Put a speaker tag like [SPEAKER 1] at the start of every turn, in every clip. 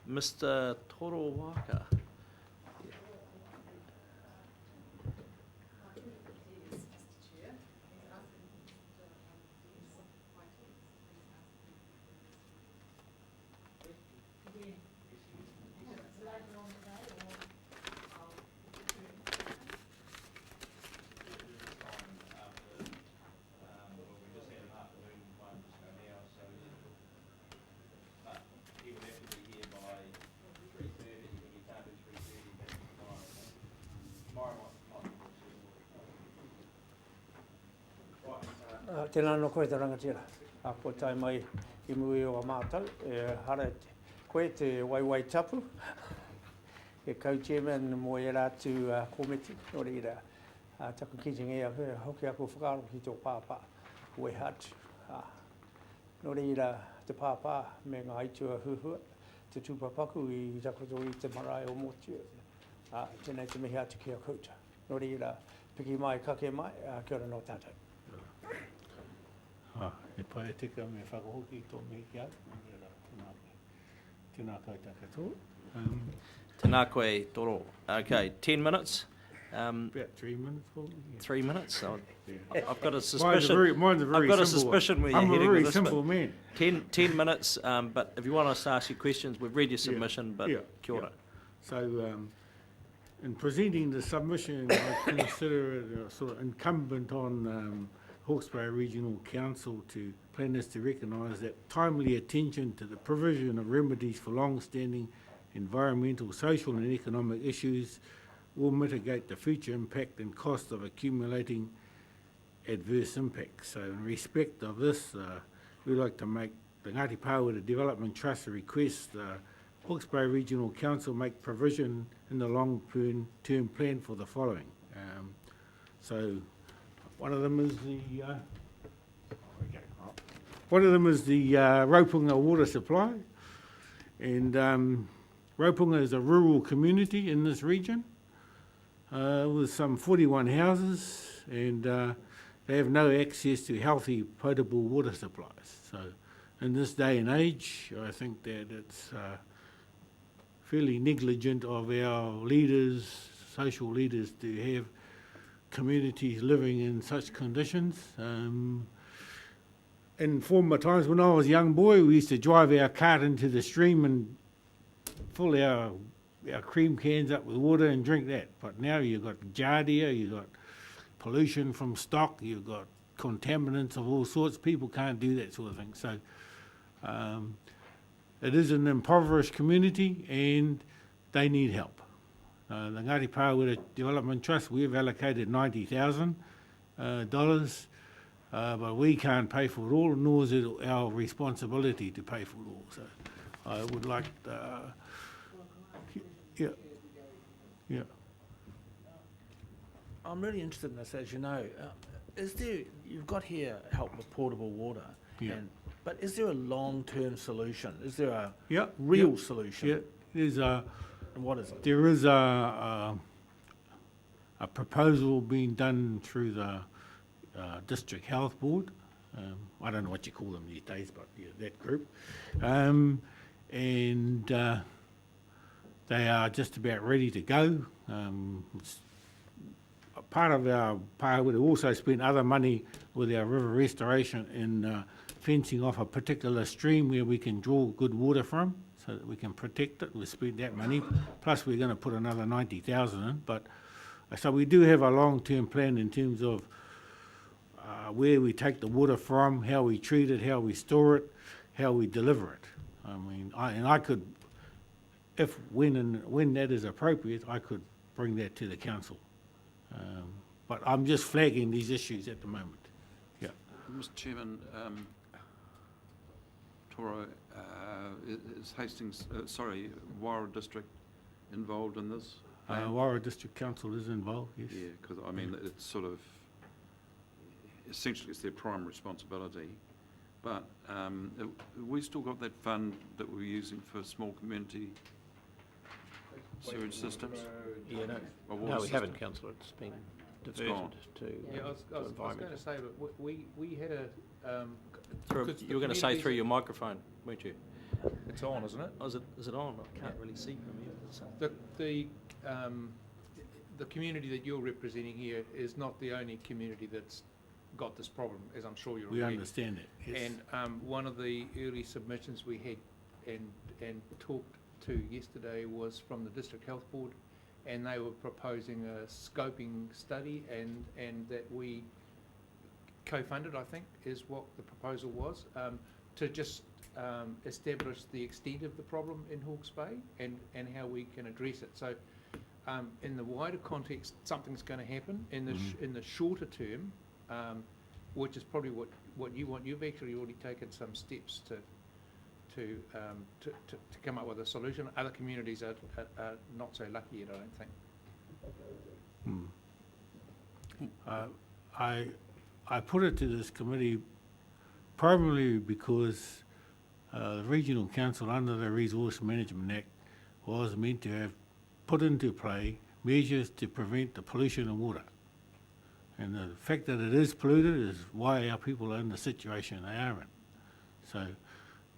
[SPEAKER 1] Mr. Toro Waka.
[SPEAKER 2] Tēnā no koe te rangatira. Ko tai mai I mui o a Matau, hara koe te waiwai tapu. E co-chairman mo e rātu komiti, nō reira. Taku ki ngea hoki ako whakaro ki tō pāpā, ue hatu. Nō reira te pāpā me ngā itua huhua, te tūpapaku I takoto I te marae o motu. Tēnei te mihi atu ki a kouta. Nō reira, piki mai, kake mai, kia ora no tātou.
[SPEAKER 3] E pai e tika me whakahoki I tō mihi ki au. Tēnā koutou katoa.
[SPEAKER 1] Tēnā koe Toro. Okay, 10 minutes.
[SPEAKER 3] About 3 minutes, probably. Yeah.
[SPEAKER 1] 3 minutes. I've got a
[SPEAKER 3] Mine's
[SPEAKER 1] suspicion.
[SPEAKER 3] mine's a very
[SPEAKER 1] I've got a
[SPEAKER 3] simple
[SPEAKER 1] suspicion where you're
[SPEAKER 3] I'm a
[SPEAKER 1] heading
[SPEAKER 3] very
[SPEAKER 1] with this.
[SPEAKER 3] simple
[SPEAKER 1] but
[SPEAKER 3] man.
[SPEAKER 1] 10 minutes, but if you want us to ask you questions, we've read your submission, but kia ora.
[SPEAKER 3] So, in presenting the submission, I consider it sort of incumbent on Hawkesbury Regional Council to planners to recognise that timely attention to the provision of remedies for long-standing environmental, social and economic issues will mitigate the future impact and cost of accumulating adverse impacts. So in respect of this, we'd like to make the Ngati Pahauwera Development Trust a request Hawkesbury Regional Council make provision in the long-term plan for the following. So one of them is the Raupunga water supply, and Raupunga is a rural community in this region with some 41 houses, and they have no access to healthy potable water supplies. So in this day and age, I think that it's fairly negligent of our leaders, social leaders, to have communities living in such conditions. In former times, when I was a young boy, we used to drive our cart into the stream and fill our cream cans up with water and drink that. But now you've got giardia, you've got pollution from stock, you've got contaminants of all sorts. People can't do that sort of thing. So it is an impoverished community and they need help. The Ngati Pahauwera Development Trust, we've allocated $90,000, but we can't pay for it all, nor is it our responsibility to pay for it all. So I would like,
[SPEAKER 4] I'm really interested in this, as you know. Is there, you've got here help with portable water, but is there a long-term solution? Is there a real solution?
[SPEAKER 3] Yeah, there's a.
[SPEAKER 4] And what is it?
[SPEAKER 3] There is a proposal being done through the District Health Board. I don't know what you call them these days, but that group. And they are just about ready to go. Part of our Pahauwera also spent other money with our river restoration in fencing off a particular stream where we can draw good water from, so that we can protect it. We spent that money, plus we're going to put another 90,000 in. But so we do have a long-term plan in terms of where we take the water from, how we treat it, how we store it, how we deliver it. I mean, I could, when that is appropriate, I could bring that to the council. But I'm just flagging these issues at the moment. Yeah.
[SPEAKER 5] Mr. Chairman, Toro, is Hastings, Wara District involved in this?
[SPEAKER 3] Wara District Council is involved, yes.
[SPEAKER 5] Yeah, because I mean, it's sort of, essentially it's their prime responsibility, but we still got that fund that we're using for small community sewage systems?
[SPEAKER 1] Yeah,
[SPEAKER 5] Or
[SPEAKER 1] no,
[SPEAKER 5] water
[SPEAKER 1] we
[SPEAKER 5] system?
[SPEAKER 1] haven't, Councillor. It's been diverted to
[SPEAKER 6] I was going to say, but we had a...
[SPEAKER 1] you were going to say through your microphone, weren't you?
[SPEAKER 6] It's on, isn't it?
[SPEAKER 1] Oh, is it on? I can't really see from here. So.
[SPEAKER 6] The community that you're representing here is not the only community that's got this problem, as I'm sure you're
[SPEAKER 3] We
[SPEAKER 6] aware.
[SPEAKER 3] understand it, yes.
[SPEAKER 6] And one of the early submissions we had and talked to yesterday was from the District Health Board, and they were proposing a scoping study, and that we co-funded, I think, is what the proposal was, to just establish the extent of the problem in Hawke's Bay and how we can address it. So in the wider context, something's going to happen. In the in the shorter term, which is probably what you want, you've actually already taken some steps to come up with a solution. Other communities are not so lucky yet, I don't think.
[SPEAKER 3] I put it to this committee primarily because the Regional Council under the Resource Management Act was meant to have put into play measures to prevent the pollution of water. And the fact that it is polluted is why our people are in the situation they are in. So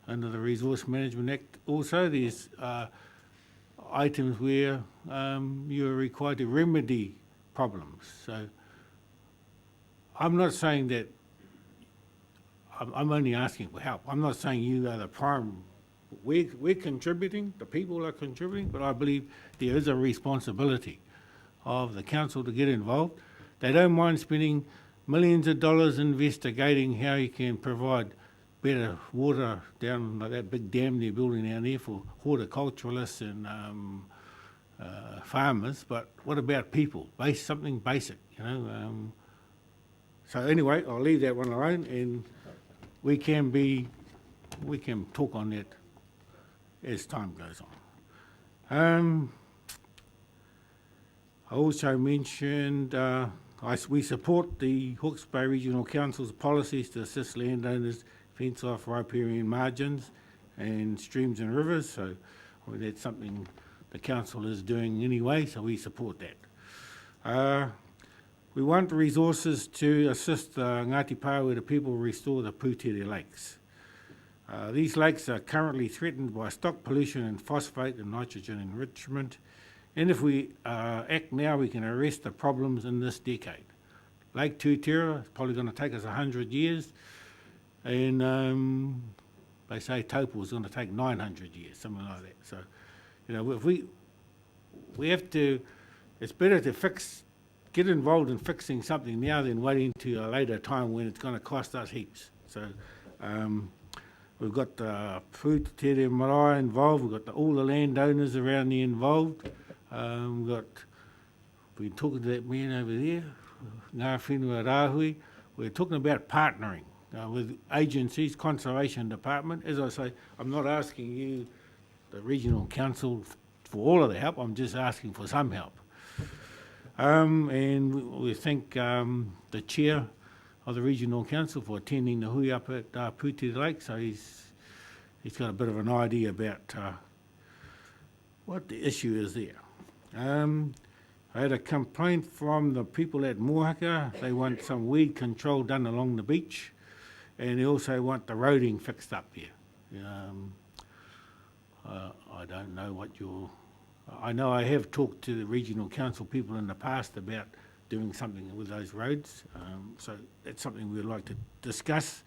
[SPEAKER 3] under the Resource Management Act also there's items where you're required to remedy problems. So I'm not saying that, I'm only asking for help. I'm not saying you are the prime. We're contributing, the people are contributing, but I believe there is a responsibility of the council to get involved. They don't mind spending millions of dollars investigating how you can provide better water down like that big dam they're building down there for horticulturalists and farmers, but what about people? Something basic, you know. So anyway, I'll leave that one alone, and we can talk on that as time goes on. I also mentioned we support the Hawke's Bay Regional Council's policies to assist landowners fence off riparian margins and streams and rivers, so that's something the council is doing anyway, so we support that. We want resources to assist the Ngati Pahauwera people restore the Pūtere lakes. These lakes are currently threatened by stock pollution and phosphate and nitrogen enrichment, and if we act now, we can arrest the problems in this decade. Lake Tūtera is probably going to take us 100 years, and they say Taupo is going to take 900 years, something like that. So, you know, if we have to, it's better to get involved in fixing something now than waiting to a later time when it's going to cost us heaps. So we've got the Pūtere Marae involved, we've got all the landowners around there involved. We've been talking to that man over there, Ngā Whenua Rāhui. We're talking about partnering with agencies, Conservation Department. As I say, I'm not asking you, the Regional Council, for all of the help, I'm just asking for some help. And we thank the chair of the Regional Council for attending the hui up at Pūtere Lake, so he's got a bit of an idea about what the issue is there. I had a complaint from the people at Waka. They want some weed control done along the beach, and they also want the roading fixed up here. I don't know what I know I have talked to the Regional Council people in the past about doing something with those roads, so that's something we'd like to discuss.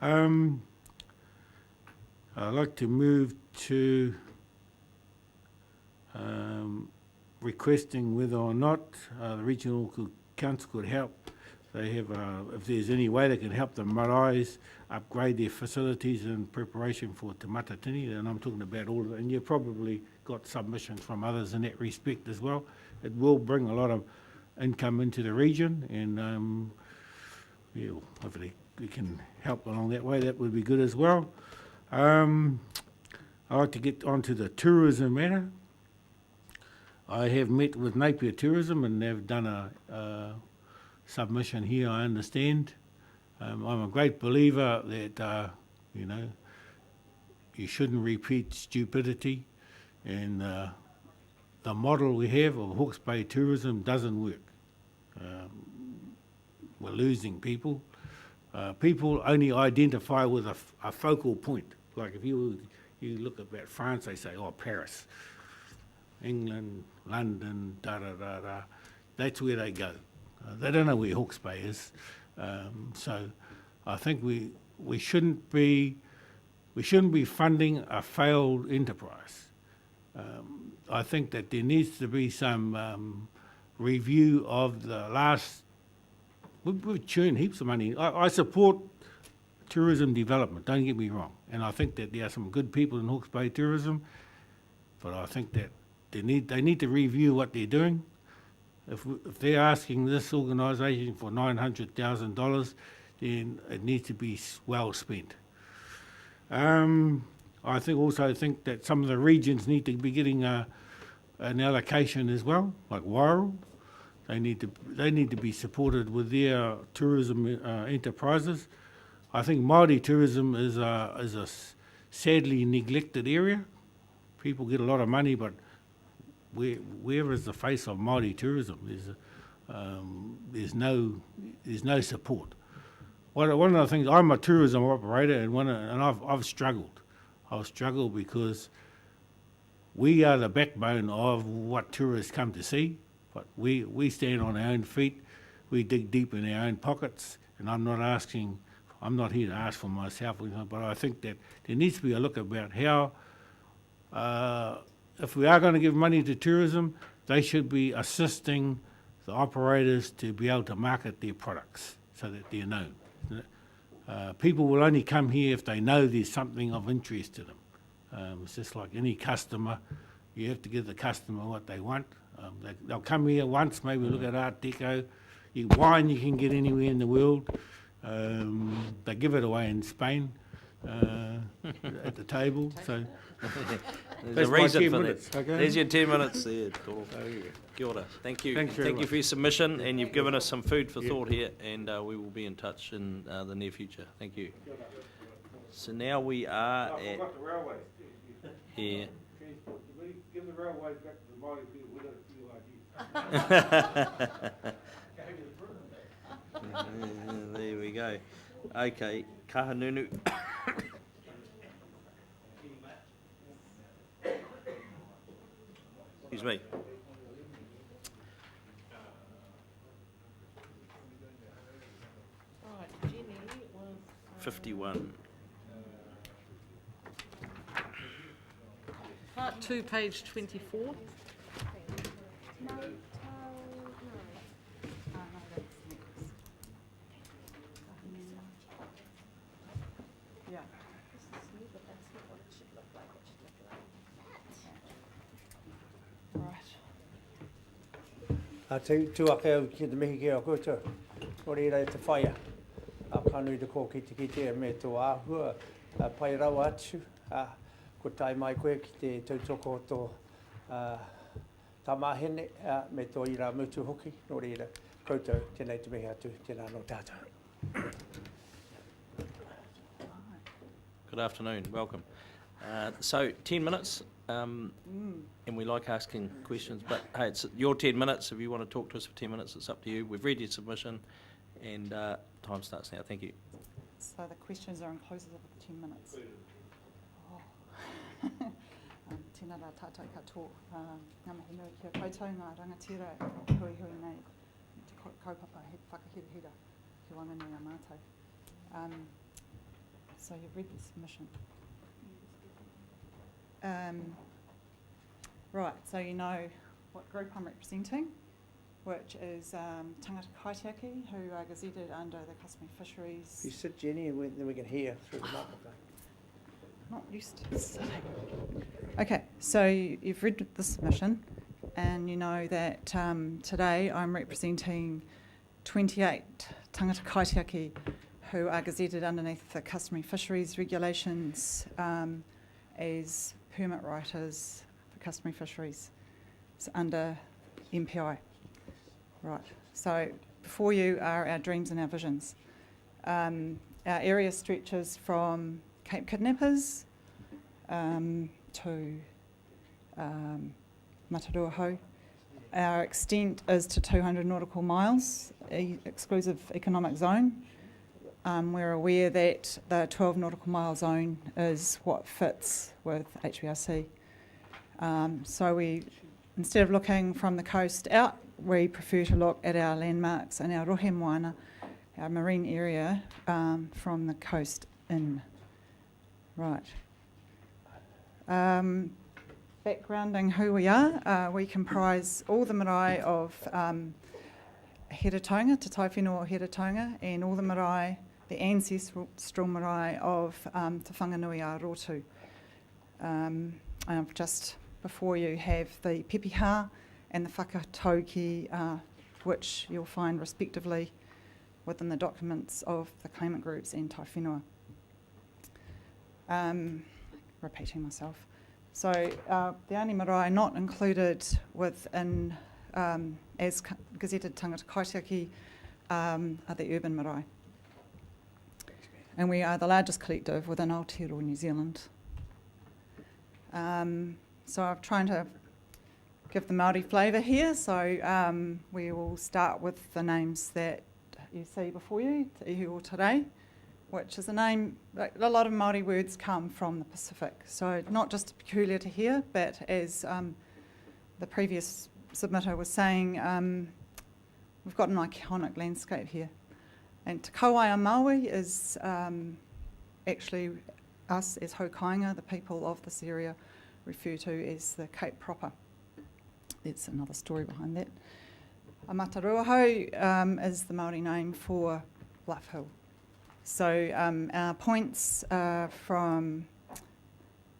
[SPEAKER 3] I'd like to move to requesting whether or not the Regional Council could help. They have, if there's any way they can help the maraes upgrade their facilities in preparation for Te Matatini, and I'm talking about all of it, and you've probably got submissions from others in that respect as well. It will bring a lot of income into the region, and yeah, hopefully we can help along that way. That would be good as well. I'd like to get onto the tourism matter. I have met with Napier Tourism, and they've done a submission here, I understand. I'm a great believer that, you know, you shouldn't repeat stupidity, and the model we have of Hawke's Bay tourism doesn't work. We're losing people. People only identify with a focal point. Like if you You look about France, they say, oh, Paris, England, London, da-da-da-da. That's where they go. They don't know where Hawke's Bay is. So I think we shouldn't be funding a failed enterprise. I think that there needs to be some review of the last. We've churned heaps of money. I support tourism development, don't get me wrong, and I think that there are some good people in Hawke's Bay tourism, but I think that they need to review what they're doing. If they're asking this organisation for $900,000, then it needs to be well spent. I think that some of the regions need to be getting an allocation as well, like Wairau. They need to be supported with their tourism enterprises. I think Māori tourism is a sadly neglected area. People get a lot of money, but where is the face of Māori tourism? There's no support. One of the things, I'm a tourism operator, and I've struggled. I've struggled because we are the backbone of what tourists come to see, but we stand on our own feet, we dig deep in our own pockets, and I'm not here to ask for myself, but I think that there needs to be a look about how, if we are going to give money to tourism, they should be assisting the operators to be able to market their products so that they're known. People will only come here if they know there's something of interest to them. It's just like any customer. You have to give the customer what they want. They'll come here once, maybe look at Art Deco. Wine you can get anywhere in the world. They give it away in Spain at the table. So
[SPEAKER 1] There's a reason for
[SPEAKER 3] minutes,
[SPEAKER 1] that.
[SPEAKER 3] okay?
[SPEAKER 1] There's your 10 minutes there, Toro. Kia ora. Thank you.
[SPEAKER 3] Thanks very
[SPEAKER 1] Thank you
[SPEAKER 3] much.
[SPEAKER 1] for your submission, and you've given us some food for thought here, and we will be in touch in the near future. Thank you. So now we are at...
[SPEAKER 3] the railways.
[SPEAKER 1] Yeah.
[SPEAKER 3] Give the railways back to the Māori people. We've got a few ideas.
[SPEAKER 1] There we go. Okay, Kahungunu. Excuse me.
[SPEAKER 7] Right, Jenny was...
[SPEAKER 1] 51.
[SPEAKER 7] Part 2, page 24.
[SPEAKER 8] No, no. Oh, no, that's next.
[SPEAKER 7] Yeah.
[SPEAKER 8] This is new, but that's not what it should look like. It should look like that.
[SPEAKER 7] Right.
[SPEAKER 2] Tuake au ki te mihi ki a koutou. Ori rei te whaia. A kanui te kō ki te me tō āhua. Pai rau atu. Ko tai mai koe ki te tautoko tō tamahene me tō ira mutu hoki. Ori rei koutou. Tēnei te mihi atu. Tēnā no tātou.
[SPEAKER 1] Good afternoon. Welcome. So 10 minutes, and we like asking questions, but hey, it's your 10 minutes. If you want to talk to us for 10 minutes, it's up to you. We've read your submission, and time starts now. Thank you.
[SPEAKER 8] So the questions are inclusive of the 10 minutes. Tēnā rā tātou katoa. Ngā mihi nui kia koutou, ngā rangatira, hui hui nei, te kaupapa, he whakahirahira, ki wanganui a Matau. So you've read the submission. Right, so you know what group I'm representing, which is Tangata Kaitiaki, who are gazetted under the Customary Fisheries.
[SPEAKER 2] You sit, Jenny, and then we can hear through the microphone.
[SPEAKER 8] Not used to sitting. Okay, so you've read the submission, and you know that today I'm representing 28 Tangata Kaitiaki who are gazetted underneath the Customary Fisheries regulations as permit writers for customary fisheries. It's under MPI. Right, so before you are our dreams and our visions. Our area stretches from Cape Kidnappers to Mataruahau. Our extent is to 200 nautical miles, exclusive economic zone. we're aware that the 12 nautical mile zone is what fits with HBRC. So we, instead of looking from the coast out, we prefer to look at our landmarks and our rohe moana, our marine area, from the coast in. Right. Backgrounding who we are, we comprise all the marae of Heretaunga, Te Tai Whenua o Heretaunga, and all the marae, the ancestral marae of Te Whanganui a Rotu. Just before you have the pepeha and the whakatauki, which you'll find respectively within the documents of the claimant groups and Tai Whenua. Repeating myself. So the only marae not included within, as gazetted Tangata Kaitiaki, are the urban marae. And we are the largest collective within Aotearoa, New Zealand. So I'm trying to give the Māori flavour here, so we will start with the names that you see before you, Te Ihu o Tere, which is a name, a lot of Māori words come from the Pacific, so not just peculiar to here, but as the previous submitter was saying, we've got an iconic landscape here. And Te Kauai a Maui is actually us as Hokainga, the people of this area, refer to as the Cape proper. There's another story behind that. A Mataruahau is the Māori name for Bluff Hill. So our points are from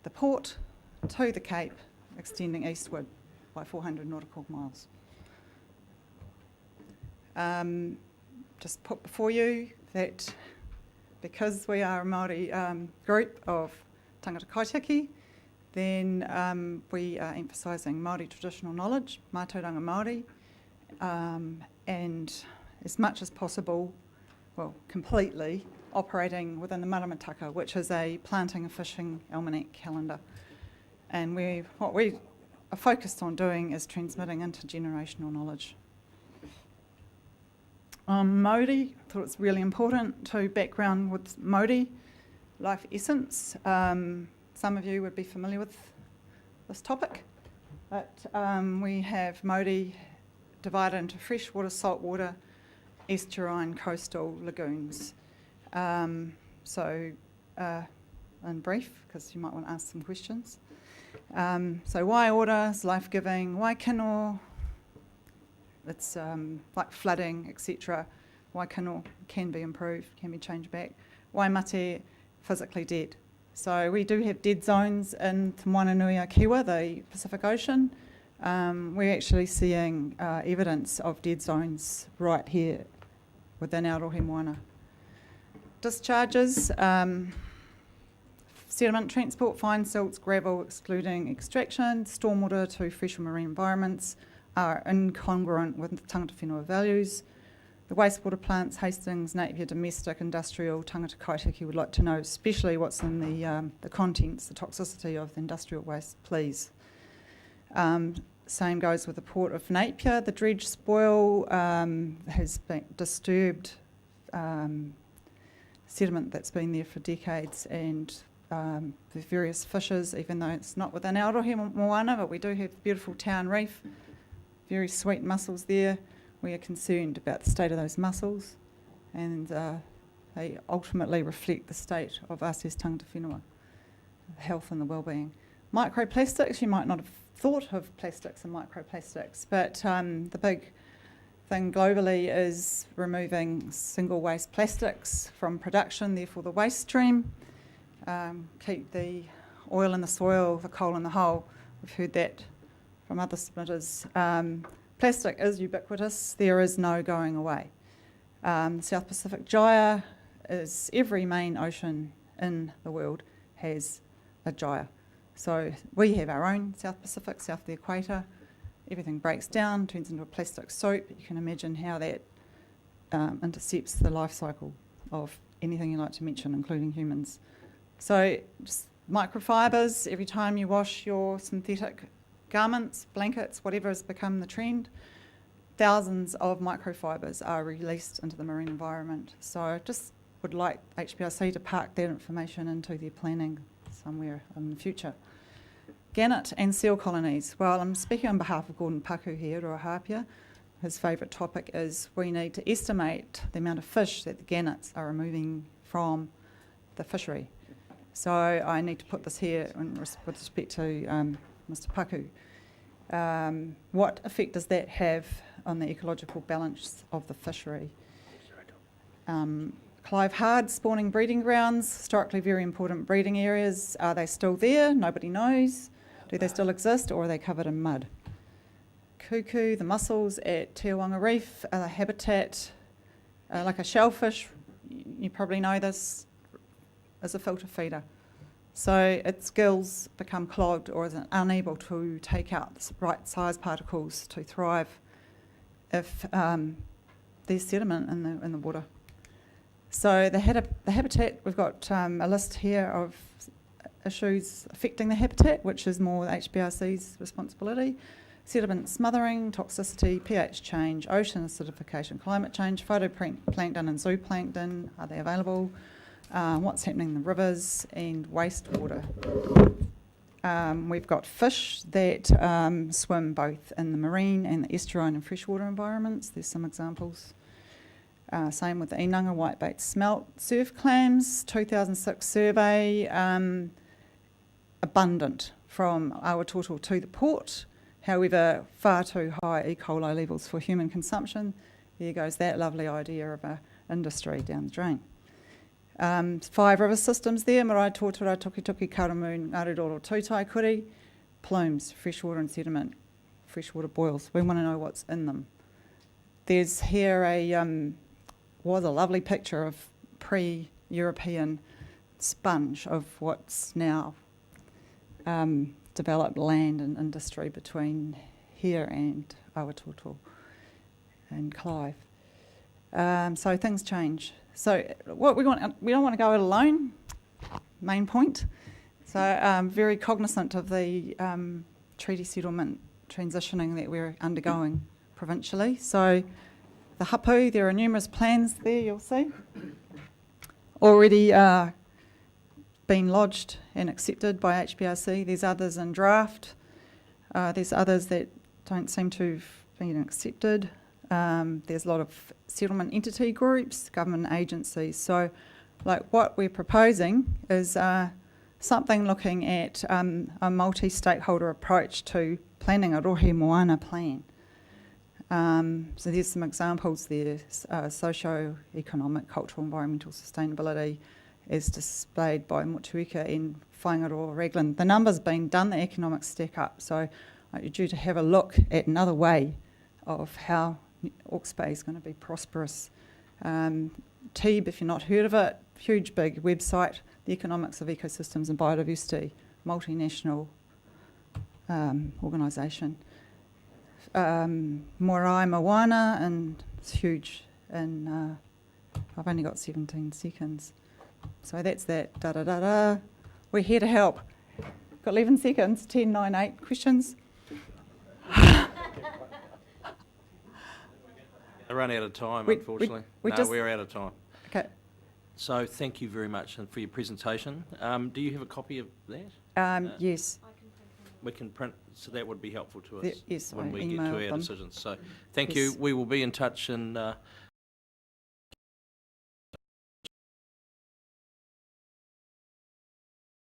[SPEAKER 8] the port to the Cape, extending eastward by 400 nautical miles. Just put before you that because we are a Māori group of Tangata Kaitiaki, then we are emphasising Māori traditional knowledge, mātauranga Māori, and as much as possible, well, completely operating within the Maramataka, which is a planting and fishing almanac calendar. And what we are focused on doing is transmitting intergenerational knowledge. Mauri, I thought it's really important to background with Mauri, life essence. Some of you would be familiar with this topic, but we have Mauri divided into freshwater, saltwater, estuarine, coastal, lagoons. So in brief, because you might want to ask some questions. So why order is life-giving, why kino, it's like flooding, etc. Why kino can be improved, can be changed back. Why mate, physically dead. So we do have dead zones in Te Moana Nui a Kiwa, the Pacific Ocean. We're actually seeing evidence of dead zones right here within our rohe moana. Discharges, sediment transport, fine silts, gravel, excluding extraction, stormwater to fresh marine environments are incongruent with tangata whenua values. The wastewater plants, Hastings, Napier, domestic, industrial, Tangata Kaitiaki would like to know especially what's in the contents, the toxicity of the industrial waste, please. Same goes with the port of Napier. The dredge spoil has been disturbed sediment that's been there for decades, and the various fishes, even though it's not within our rohe moana, but we do have the beautiful town reef, very sweet mussels there. We are concerned about the state of those mussels, and they ultimately reflect the state of us as tangata whenua, the health and the well-being. Microplastics, you might not have thought of plastics and microplastics, but the big thing globally is removing single-waste plastics from production, therefore the waste stream. Keep the oil in the soil, the coal in the hole. We've heard that from other submitters. Plastic is ubiquitous, there is no going away. The South Pacific Gyre is, every main ocean in the world has a gyre. So we have our own South Pacific, south of the equator. Everything breaks down, turns into a plastic soap. You can imagine how that intercepts the life cycle of anything you like to mention, including humans. So just microfibres, every time you wash your synthetic garments, blankets, whatever has become the trend, thousands of microfibres are released into the marine environment. So just would like HBRC to park that information into their planning somewhere in the future. Gannet and seal colonies. Well, I'm speaking on behalf of Gordon Paku here, Roahapia. His favourite topic is we need to estimate the amount of fish that the gannets are removing from the fishery. So I need to put this here with respect to Mr. Paku. What effect does that have on the ecological balance of the fishery? Clive Hard spawning breeding grounds, historically very important breeding areas. Are they still there? Nobody knows. Do they still exist, or are they covered in mud? Kuku, the mussels at Te Wanga Reef, are the habitat like a shellfish. You probably know this, is a filter feeder. So its gills become clogged or is unable to take out the right size particles to thrive if there's sediment in the water. So the habitat, we've got a list here of issues affecting the habitat, which is more HBRC's responsibility. Sediment smothering, toxicity, pH change, ocean acidification, climate change, phytoplankton and zooplankton, are they available? What's happening in the rivers and wastewater. We've got fish that swim both in the marine and the estuarine and freshwater environments. There's some examples. Same with the Inanga whitebait smelt. Surf clams, 2006 survey, abundant from Awatoto to the port. However, far too high E. coli levels for human consumption. There goes that lovely idea of an industry down the drain. 5 river systems there, Marae Tōtura, Tukituki, Karamu, Ngariroro, Tūtaikuri, plumes, freshwater and sediment, freshwater boils. We want to know what's in them. There's here was a lovely picture of pre-European sponge of what's now developed land and industry between here and Awatoto and Clive. So things change. So what we don't want to go it alone, main point. So very cognizant of the treaty settlement transitioning that we're undergoing provincially. So the hapu, there are numerous plans there, you'll see, already been lodged and accepted by HBRC. There's others in draft. There's others that don't seem to have been accepted. There's a lot of settlement entity groups, government agencies. So like what we're proposing is something looking at a multi-stakeholder approach to planning a rohe moana plan. So there's some examples there, socio-economic, cultural, environmental sustainability is displayed by Motueka and Whangaroa Raglan. The numbers being done, the economics stack up, so you're due to have a look at another way of how Hawke's Bay is going to be prosperous. TEEB, if you've not heard of it, huge big website, the economics of ecosystems and biodiversity, multinational organisation. Morai Moana, and it's huge, and I've only got 17 seconds. So that's that, da-da-da-da. We're here to help. Got 11 seconds, 10, 9, 8 questions.
[SPEAKER 1] I run out of time, unfortunately. We're out of time.
[SPEAKER 8] Okay.
[SPEAKER 1] So thank you very much for your presentation. Do you have a copy of that?
[SPEAKER 8] Yes.
[SPEAKER 1] We can print, so that would be helpful to us
[SPEAKER 8] Yes,
[SPEAKER 1] when
[SPEAKER 8] I
[SPEAKER 1] we get to
[SPEAKER 8] emailed
[SPEAKER 1] our
[SPEAKER 8] them.
[SPEAKER 1] decisions. So thank
[SPEAKER 8] Yes.
[SPEAKER 1] you. We will be in touch in